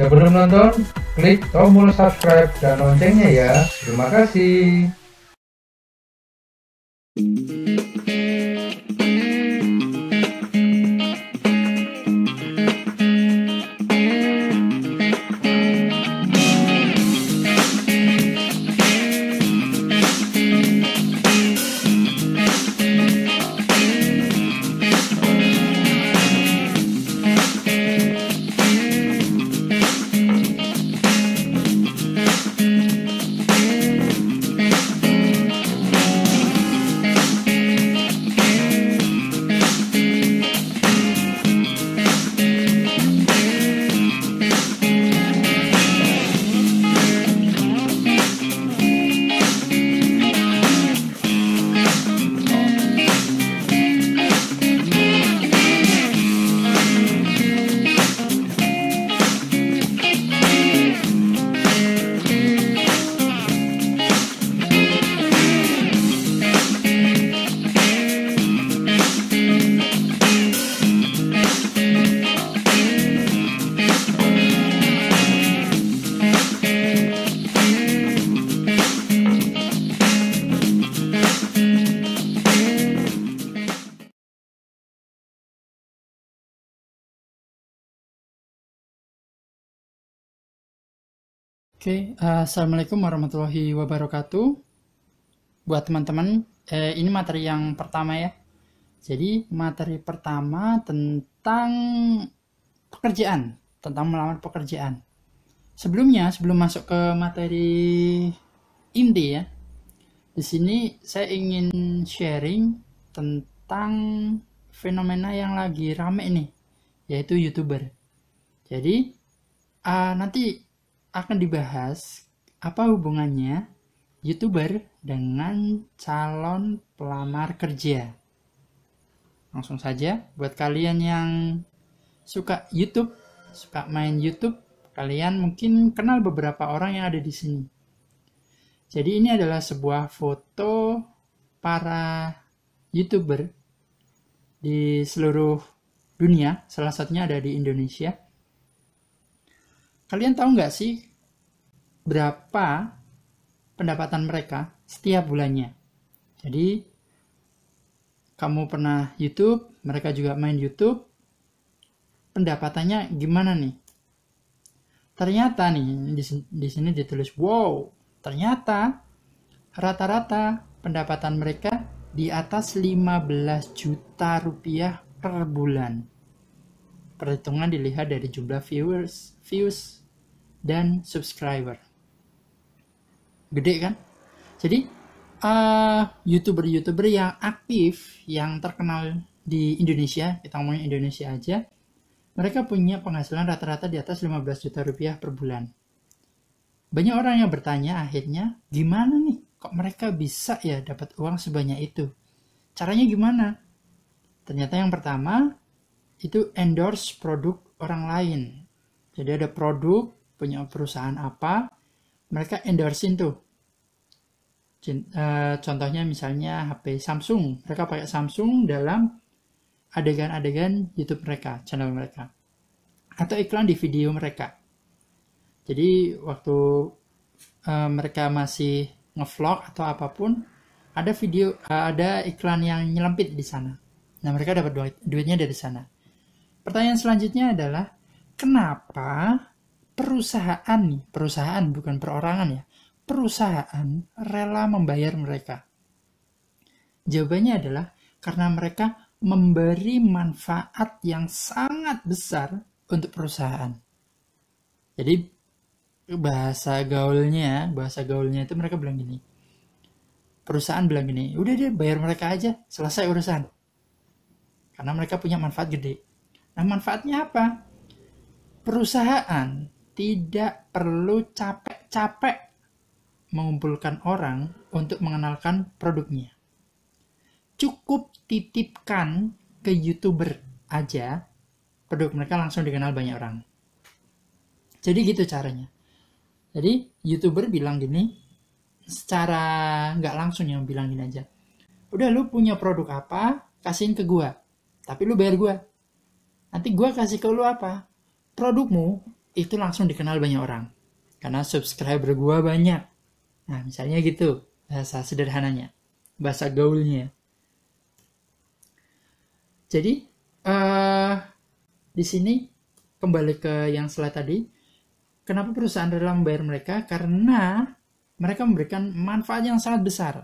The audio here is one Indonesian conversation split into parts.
Sebelum nonton, klik tombol subscribe dan loncengnya ya. Terima kasih. Assalamualaikum warahmatullahi wabarakatuh. Buat teman-teman, ini materi yang pertama ya. Jadi materi pertama tentang pekerjaan, tentang melamar pekerjaan. Sebelum masuk ke materi inti ya, di sini saya ingin sharing tentang fenomena yang lagi rame nih, yaitu YouTuber. Jadi nanti akan dibahas apa hubungannya YouTuber dengan calon pelamar kerja. Langsung saja, buat kalian yang suka YouTube, suka main YouTube, kalian mungkin kenal beberapa orang yang ada di sini. Jadi ini adalah sebuah foto para YouTuber di seluruh dunia, salah satunya ada di Indonesia. Kalian tahu nggak sih berapa pendapatan mereka setiap bulannya? Jadi kamu pernah YouTube, mereka juga main YouTube, pendapatannya gimana nih? Ternyata nih di sini ditulis wow, ternyata rata-rata pendapatan mereka di atas 15 juta rupiah per bulan. Perhitungan dilihat dari jumlah views dan subscriber. Gede kan? Jadi YouTuber yang aktif, yang terkenal di Indonesia, kita ngomongin Indonesia aja, mereka punya penghasilan rata-rata di atas 15 juta rupiah per bulan. Banyak orang yang bertanya akhirnya, gimana nih kok mereka bisa ya dapat uang sebanyak itu? Caranya gimana? Ternyata yang pertama itu endorse produk orang lain. Jadi ada produk punya perusahaan apa, mereka endorsein tuh. Contohnya misalnya HP Samsung, mereka pakai Samsung dalam adegan-adegan YouTube mereka, channel mereka, atau iklan di video mereka. Jadi waktu mereka masih ngevlog atau apapun, ada iklan yang nyelempit di sana. Nah, mereka dapat duitnya dari sana. Pertanyaan selanjutnya adalah, kenapa perusahaan bukan perorangan ya, perusahaan rela membayar mereka? Jawabannya adalah karena mereka memberi manfaat yang sangat besar untuk perusahaan. Jadi bahasa gaulnya itu mereka bilang gini, perusahaan bilang gini, udah deh bayar mereka aja, selesai urusan. Karena mereka punya manfaat gede. Nah, manfaatnya apa? Perusahaan tidak perlu capek-capek mengumpulkan orang untuk mengenalkan produknya. Cukup titipkan ke YouTuber aja, produk mereka langsung dikenal banyak orang. Jadi gitu caranya. Jadi YouTuber bilang gini, secara nggak langsung yang bilang gini aja, udah lu punya produk apa, kasihin ke gua, tapi lu bayar gua. Nanti gua kasih ke lu apa? Produkmu itu langsung dikenal banyak orang. Karena subscriber gue banyak. Nah, misalnya gitu, bahasa sederhananya, bahasa gaulnya. Jadi, di sini kembali ke yang slide tadi, kenapa perusahaan rela membayar mereka? Karena mereka memberikan manfaat yang sangat besar.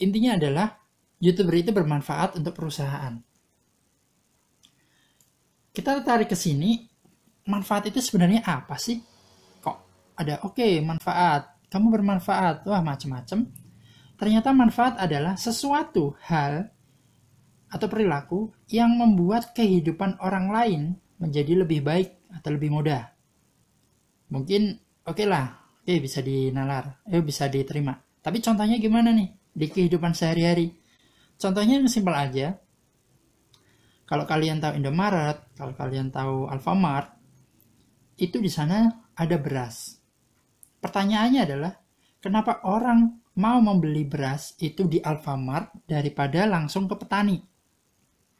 Intinya adalah YouTuber itu bermanfaat untuk perusahaan. Kita tarik ke sini, manfaat itu sebenarnya apa sih? Kok ada manfaat, kamu bermanfaat, wah macam-macam. Ternyata manfaat adalah sesuatu hal atau perilaku yang membuat kehidupan orang lain menjadi lebih baik atau lebih mudah. Mungkin bisa dinalar, bisa diterima. Tapi contohnya gimana nih di kehidupan sehari-hari? Contohnya yang simpel aja. Kalau kalian tahu Indomaret, kalau kalian tahu Alfamart, itu di sana ada beras. Pertanyaannya adalah, kenapa orang mau membeli beras itu di Alfamart daripada langsung ke petani?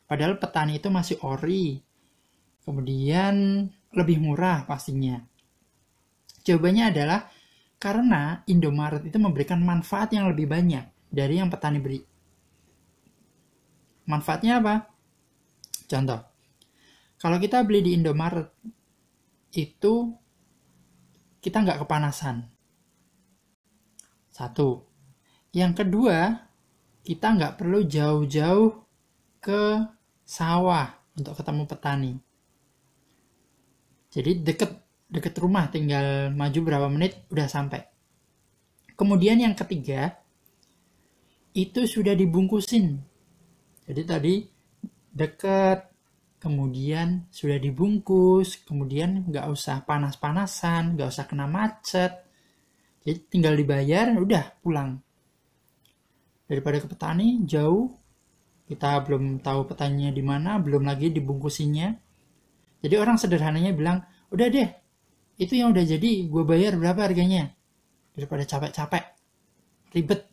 Padahal petani itu masih ori, kemudian lebih murah pastinya. Jawabannya adalah karena Indomaret itu memberikan manfaat yang lebih banyak dari yang petani beri. Manfaatnya apa? Contoh, kalau kita beli di Indomaret, itu kita nggak kepanasan. Satu. Yang kedua, kita nggak perlu jauh-jauh ke sawah untuk ketemu petani. Jadi deket rumah, tinggal maju berapa menit udah sampai. Kemudian yang ketiga, itu sudah dibungkusin. Jadi tadi deket, kemudian sudah dibungkus, kemudian nggak usah panas-panasan, nggak usah kena macet. Jadi tinggal dibayar, udah pulang. Daripada ke petani jauh, kita belum tahu petaninya di mana, belum lagi dibungkusinya. Jadi orang sederhananya bilang, udah deh, itu yang udah jadi, gue bayar berapa harganya, daripada capek-capek, ribet.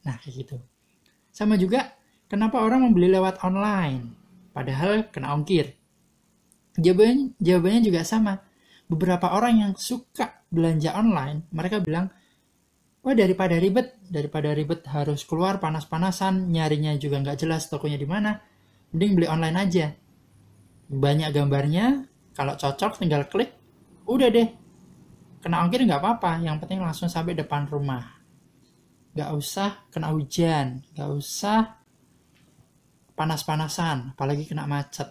Nah kayak gitu. Sama juga, kenapa orang membeli lewat online? Padahal kena ongkir. Jawabannya juga sama. Beberapa orang yang suka belanja online, mereka bilang, wah daripada ribet harus keluar panas-panasan, nyarinya juga nggak jelas tokonya di mana, mending beli online aja. Banyak gambarnya, kalau cocok tinggal klik, udah deh. Kena ongkir nggak apa-apa, yang penting langsung sampai depan rumah. Nggak usah kena hujan, nggak usah panas-panasan, apalagi kena macet.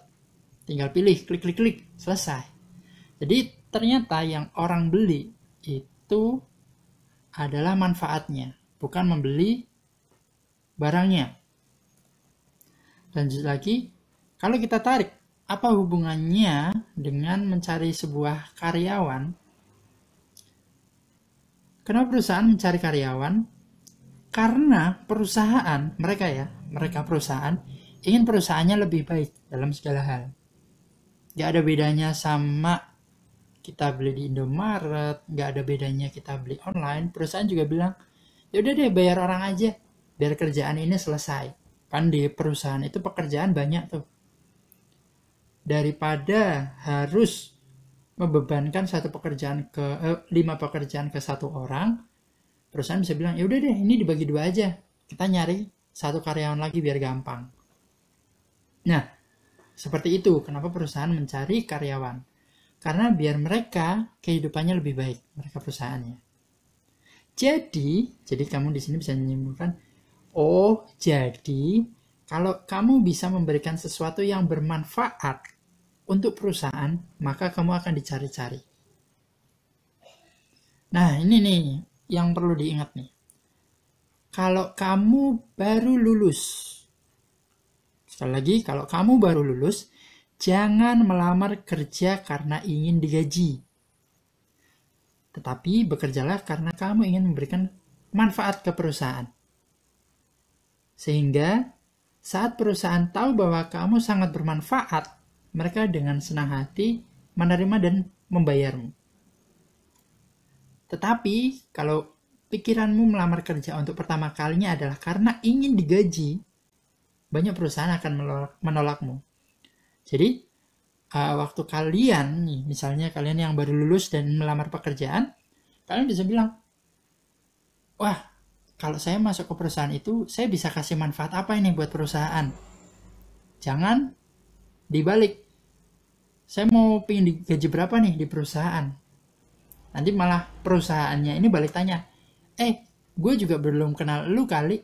Tinggal pilih, klik, selesai. Jadi ternyata yang orang beli itu adalah manfaatnya, bukan membeli barangnya. Lanjut lagi, kalau kita tarik, apa hubungannya dengan mencari sebuah karyawan? Kenapa perusahaan mencari karyawan? Karena perusahaan, mereka perusahaan, ingin perusahaannya lebih baik dalam segala hal. Gak ada bedanya sama kita beli di Indomaret, gak ada bedanya kita beli online. Perusahaan juga bilang, yaudah deh bayar orang aja, biar kerjaan ini selesai. Kan di perusahaan itu pekerjaan banyak tuh. Daripada harus membebankan 5 pekerjaan ke satu orang, perusahaan bisa bilang, yaudah deh ini dibagi 2 aja. Kita nyari 1 karyawan lagi biar gampang. Nah, seperti itu. Kenapa perusahaan mencari karyawan? Karena biar mereka kehidupannya lebih baik, mereka perusahaannya. Jadi kamu di sini bisa menyimpulkan, jadi kalau kamu bisa memberikan sesuatu yang bermanfaat untuk perusahaan, maka kamu akan dicari-cari. Nah, ini nih yang perlu diingat nih. Kalau kamu baru lulus, sekali lagi, kalau kamu baru lulus, jangan melamar kerja karena ingin digaji. Tetapi bekerjalah karena kamu ingin memberikan manfaat ke perusahaan. Sehingga saat perusahaan tahu bahwa kamu sangat bermanfaat, mereka dengan senang hati menerima dan membayarmu. Tetapi kalau pikiranmu melamar kerja untuk pertama kalinya adalah karena ingin digaji, banyak perusahaan akan menolakmu. Jadi, waktu kalian nih, misalnya kalian yang baru lulus dan melamar pekerjaan, kalian bisa bilang, wah, kalau saya masuk ke perusahaan itu, saya bisa kasih manfaat apa ini buat perusahaan? Jangan dibalik, saya mau pingin digaji berapa nih di perusahaan? Nanti malah perusahaannya ini balik tanya, gue juga belum kenal lu kali.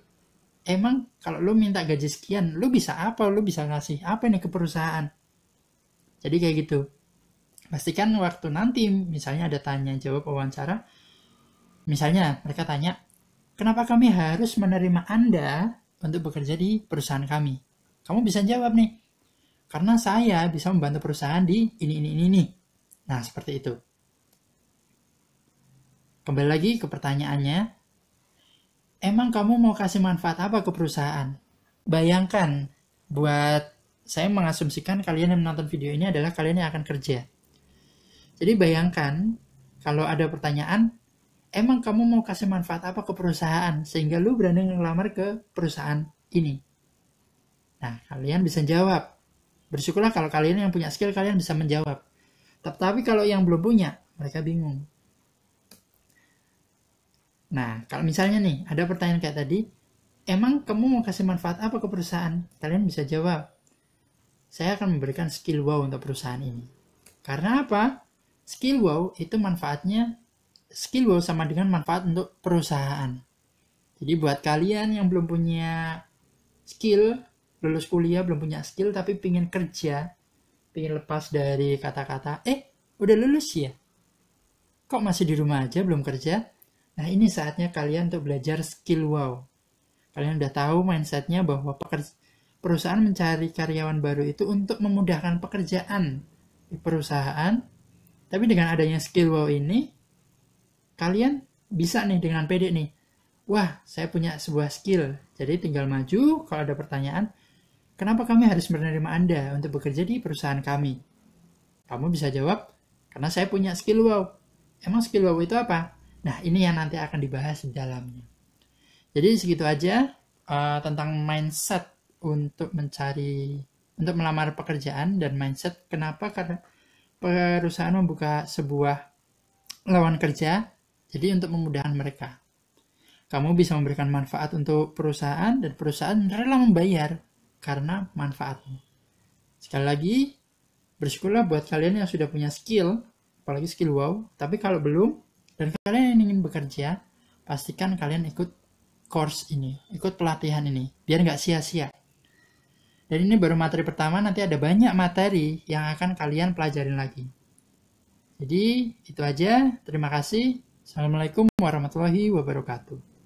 Emang kalau lu minta gaji sekian, lu bisa apa? Lu bisa ngasih apa nih ke perusahaan? Jadi kayak gitu. Pastikan waktu nanti misalnya ada tanya jawab wawancara, misalnya mereka tanya, kenapa kami harus menerima Anda untuk bekerja di perusahaan kami? Kamu bisa jawab nih, karena saya bisa membantu perusahaan di ini. Nah, seperti itu. Kembali lagi ke pertanyaannya, emang kamu mau kasih manfaat apa ke perusahaan? Bayangkan, buat saya mengasumsikan kalian yang menonton video ini adalah kalian yang akan kerja. Jadi bayangkan, kalau ada pertanyaan, emang kamu mau kasih manfaat apa ke perusahaan sehingga lu berani ngelamar ke perusahaan ini? Nah, kalian bisa jawab. Bersyukurlah kalau kalian yang punya skill, kalian bisa menjawab. Tapi kalau yang belum punya, mereka bingung. Nah, kalau misalnya nih, ada pertanyaan kayak tadi, emang kamu mau kasih manfaat apa ke perusahaan? Kalian bisa jawab, saya akan memberikan skill wow untuk perusahaan ini. Karena apa? Skill wow itu manfaatnya, skill wow sama dengan manfaat untuk perusahaan. Jadi buat kalian yang belum punya skill, lulus kuliah belum punya skill tapi pingin kerja, pingin lepas dari kata-kata, udah lulus ya? Kok masih di rumah aja belum kerja? Nah, ini saatnya kalian untuk belajar skill wow. Kalian udah tahu mindsetnya bahwa perusahaan mencari karyawan baru itu untuk memudahkan pekerjaan di perusahaan. Tapi dengan adanya skill wow ini, kalian bisa nih dengan pede nih, wah, saya punya sebuah skill. Jadi tinggal maju kalau ada pertanyaan, kenapa kami harus menerima Anda untuk bekerja di perusahaan kami? Kamu bisa jawab, karena saya punya skill wow. Emang skill wow itu apa? Nah, ini yang nanti akan dibahas di dalamnya. Jadi segitu aja tentang mindset untuk melamar pekerjaan dan mindset kenapa karena perusahaan membuka sebuah lowongan kerja, jadi untuk memudahkan mereka. Kamu bisa memberikan manfaat untuk perusahaan dan perusahaan rela membayar karena manfaatmu. Sekali lagi, bersyukurlah buat kalian yang sudah punya skill, apalagi skill wow. Tapi kalau belum, dan kalian ingin bekerja, pastikan kalian ikut course ini, ikut pelatihan ini, biar nggak sia-sia. Dan ini baru materi pertama, nanti ada banyak materi yang akan kalian pelajarin lagi. Jadi, itu aja. Terima kasih. Assalamualaikum warahmatullahi wabarakatuh.